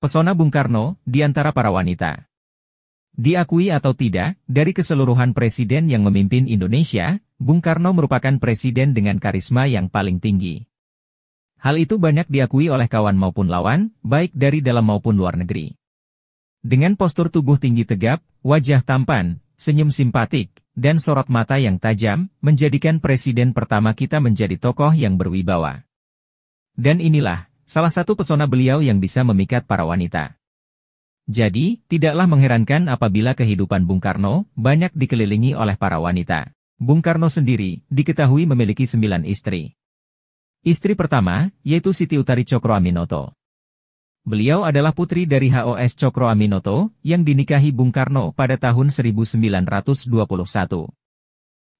Pesona Bung Karno di antara para wanita. Diakui atau tidak, dari keseluruhan presiden yang memimpin Indonesia, Bung Karno merupakan presiden dengan karisma yang paling tinggi. Hal itu banyak diakui oleh kawan maupun lawan, baik dari dalam maupun luar negeri. Dengan postur tubuh tinggi tegap, wajah tampan, senyum simpatik, dan sorot mata yang tajam, menjadikan presiden pertama kita menjadi tokoh yang berwibawa. Dan inilah salah satu pesona beliau yang bisa memikat para wanita. Jadi, tidaklah mengherankan apabila kehidupan Bung Karno banyak dikelilingi oleh para wanita. Bung Karno sendiri diketahui memiliki 9 istri. Istri pertama, yaitu Siti Utari Cokroaminoto. Beliau adalah putri dari HOS Cokroaminoto yang dinikahi Bung Karno pada tahun 1921.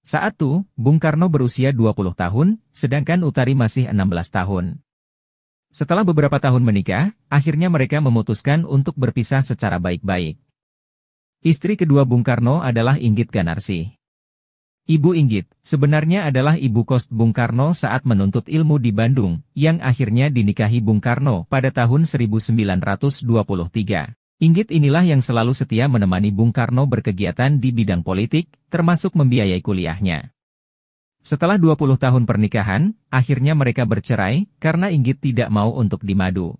Saat itu, Bung Karno berusia 20 tahun, sedangkan Utari masih 16 tahun. Setelah beberapa tahun menikah, akhirnya mereka memutuskan untuk berpisah secara baik-baik. Istri kedua Bung Karno adalah Inggit Ganarsi. Ibu Inggit sebenarnya adalah ibu kos Bung Karno saat menuntut ilmu di Bandung, yang akhirnya dinikahi Bung Karno pada tahun 1923. Inggit inilah yang selalu setia menemani Bung Karno berkegiatan di bidang politik, termasuk membiayai kuliahnya. Setelah 20 tahun pernikahan, akhirnya mereka bercerai karena Inggit tidak mau untuk dimadu.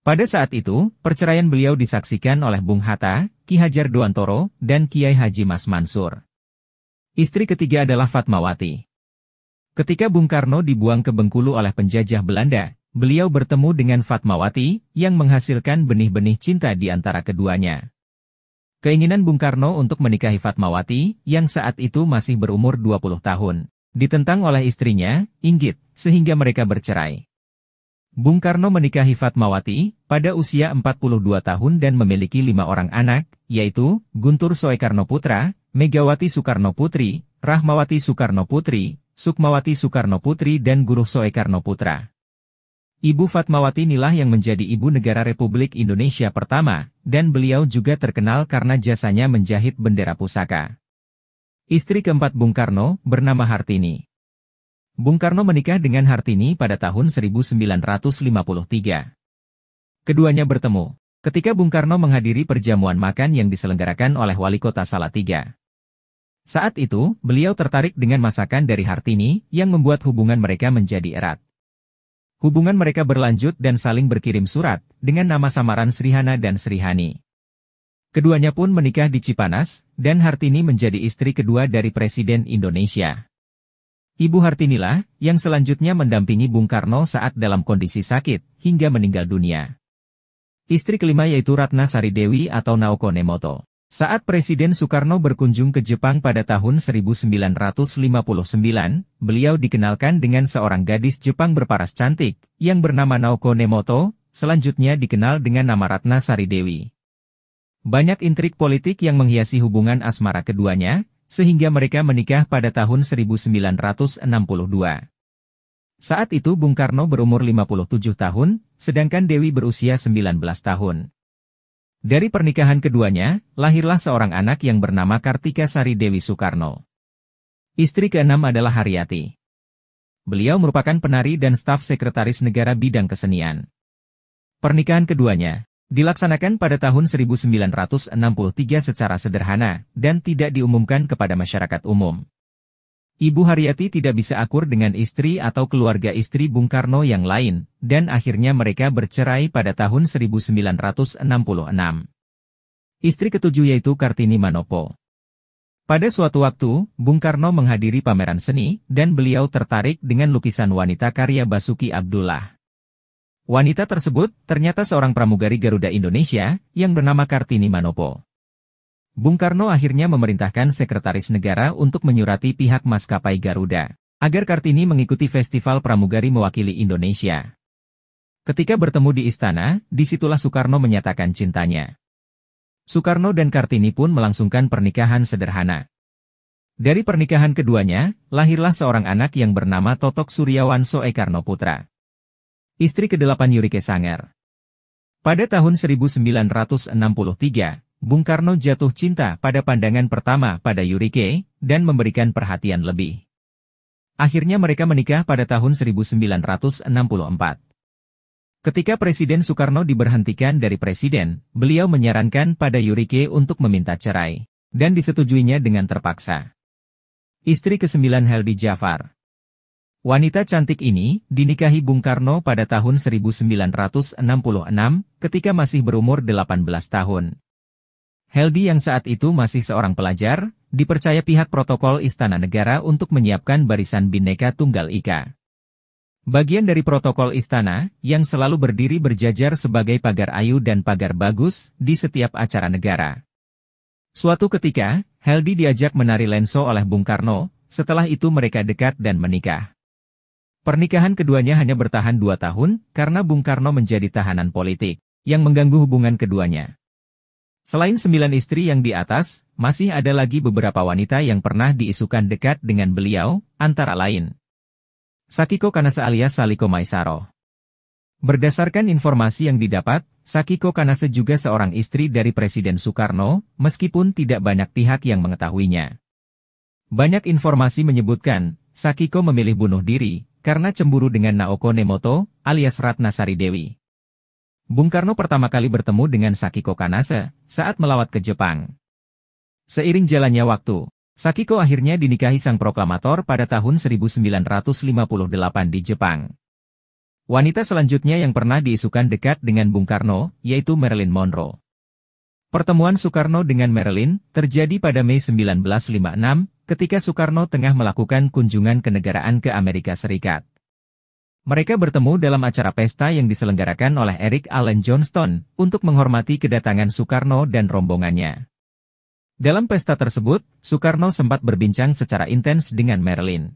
Pada saat itu, perceraian beliau disaksikan oleh Bung Hatta, Ki Hajar Dewantoro, dan Kiai Haji Mas Mansur. Istri ketiga adalah Fatmawati. Ketika Bung Karno dibuang ke Bengkulu oleh penjajah Belanda, beliau bertemu dengan Fatmawati, yang menghasilkan benih-benih cinta di antara keduanya. Keinginan Bung Karno untuk menikahi Fatmawati, yang saat itu masih berumur 20 tahun, ditentang oleh istrinya, Inggit, sehingga mereka bercerai. Bung Karno menikahi Fatmawati pada usia 42 tahun dan memiliki 5 orang anak, yaitu Guntur Soekarno Putra, Megawati Soekarno Putri, Rahmawati Soekarno Putri, Sukmawati Soekarno Putri dan Guruh Soekarno Putra. Ibu Fatmawati inilah yang menjadi ibu negara Republik Indonesia pertama, dan beliau juga terkenal karena jasanya menjahit bendera pusaka. Istri keempat Bung Karno bernama Hartini. Bung Karno menikah dengan Hartini pada tahun 1953. Keduanya bertemu ketika Bung Karno menghadiri perjamuan makan yang diselenggarakan oleh Wali Kota Salatiga. Saat itu, beliau tertarik dengan masakan dari Hartini yang membuat hubungan mereka menjadi erat. Hubungan mereka berlanjut dan saling berkirim surat, dengan nama samaran Srihana dan Srihani. Keduanya pun menikah di Cipanas, dan Hartini menjadi istri kedua dari Presiden Indonesia. Ibu Hartinilah, yang selanjutnya mendampingi Bung Karno saat dalam kondisi sakit, hingga meninggal dunia. Istri kelima yaitu Ratna Sari Dewi atau Naoko Nemoto. Saat Presiden Soekarno berkunjung ke Jepang pada tahun 1959, beliau dikenalkan dengan seorang gadis Jepang berparas cantik, yang bernama Naoko Nemoto, selanjutnya dikenal dengan nama Ratna Sari Dewi. Banyak intrik politik yang menghiasi hubungan asmara keduanya, sehingga mereka menikah pada tahun 1962. Saat itu Bung Karno berumur 57 tahun, sedangkan Dewi berusia 19 tahun. Dari pernikahan keduanya, lahirlah seorang anak yang bernama Kartika Sari Dewi Soekarno. Istri keenam adalah Haryati. Beliau merupakan penari dan staf sekretaris negara bidang kesenian. Pernikahan keduanya dilaksanakan pada tahun 1963 secara sederhana, dan tidak diumumkan kepada masyarakat umum. Ibu Haryati tidak bisa akur dengan istri atau keluarga istri Bung Karno yang lain, dan akhirnya mereka bercerai pada tahun 1966. Istri ketujuh yaitu Kartini Manopo. Pada suatu waktu, Bung Karno menghadiri pameran seni, dan beliau tertarik dengan lukisan wanita karya Basuki Abdullah. Wanita tersebut ternyata seorang pramugari Garuda Indonesia, yang bernama Kartini Manopo. Bung Karno akhirnya memerintahkan sekretaris negara untuk menyurati pihak maskapai Garuda, agar Kartini mengikuti festival pramugari mewakili Indonesia. Ketika bertemu di istana, disitulah Soekarno menyatakan cintanya. Soekarno dan Kartini pun melangsungkan pernikahan sederhana. Dari pernikahan keduanya, lahirlah seorang anak yang bernama Totok Suryawan Soekarno Putra. Istri ke-8 Yurike Sanger. Pada tahun 1963, Bung Karno jatuh cinta pada pandangan pertama pada Yurike, dan memberikan perhatian lebih. Akhirnya mereka menikah pada tahun 1964. Ketika Presiden Soekarno diberhentikan dari presiden, beliau menyarankan pada Yurike untuk meminta cerai, dan disetujuinya dengan terpaksa. Istri ke-9 Heldi Jafar. Wanita cantik ini dinikahi Bung Karno pada tahun 1966 ketika masih berumur 18 tahun. Heldi yang saat itu masih seorang pelajar, dipercaya pihak protokol Istana Negara untuk menyiapkan barisan Bhinneka Tunggal Ika. Bagian dari protokol istana, yang selalu berdiri berjajar sebagai pagar ayu dan pagar bagus di setiap acara negara. Suatu ketika, Heldi diajak menari lenso oleh Bung Karno, setelah itu mereka dekat dan menikah. Pernikahan keduanya hanya bertahan 2 tahun, karena Bung Karno menjadi tahanan politik, yang mengganggu hubungan keduanya. Selain 9 istri yang di atas, masih ada lagi beberapa wanita yang pernah diisukan dekat dengan beliau, antara lain Sakiko Kanase alias Saliko Maisaro. Berdasarkan informasi yang didapat, Sakiko Kanase juga seorang istri dari Presiden Soekarno, meskipun tidak banyak pihak yang mengetahuinya. Banyak informasi menyebutkan, Sakiko memilih bunuh diri, karena cemburu dengan Naoko Nemoto, alias Ratna Sari Dewi. Bung Karno pertama kali bertemu dengan Sakiko Kanase, saat melawat ke Jepang. Seiring jalannya waktu, Sakiko akhirnya dinikahi sang proklamator pada tahun 1958 di Jepang. Wanita selanjutnya yang pernah diisukan dekat dengan Bung Karno, yaitu Marilyn Monroe. Pertemuan Soekarno dengan Marilyn terjadi pada Mei 1956, ketika Soekarno tengah melakukan kunjungan kenegaraan ke Amerika Serikat. Mereka bertemu dalam acara pesta yang diselenggarakan oleh Eric Allen Johnston, untuk menghormati kedatangan Soekarno dan rombongannya. Dalam pesta tersebut, Soekarno sempat berbincang secara intens dengan Marilyn.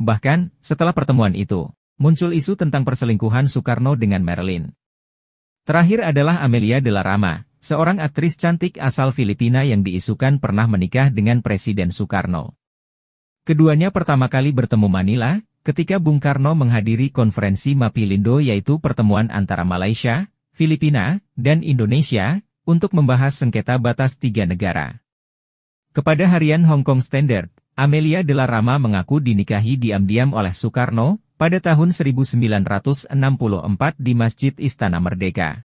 Bahkan, setelah pertemuan itu, muncul isu tentang perselingkuhan Soekarno dengan Marilyn. Terakhir adalah Amelia de la Rama, seorang aktris cantik asal Filipina yang diisukan pernah menikah dengan Presiden Soekarno. Keduanya pertama kali bertemu Manila, ketika Bung Karno menghadiri konferensi Mapilindo, yaitu pertemuan antara Malaysia, Filipina, dan Indonesia, untuk membahas sengketa batas 3 negara. Kepada harian Hong Kong Standard, Amelia de la Rama mengaku dinikahi diam-diam oleh Soekarno pada tahun 1964 di Masjid Istana Merdeka.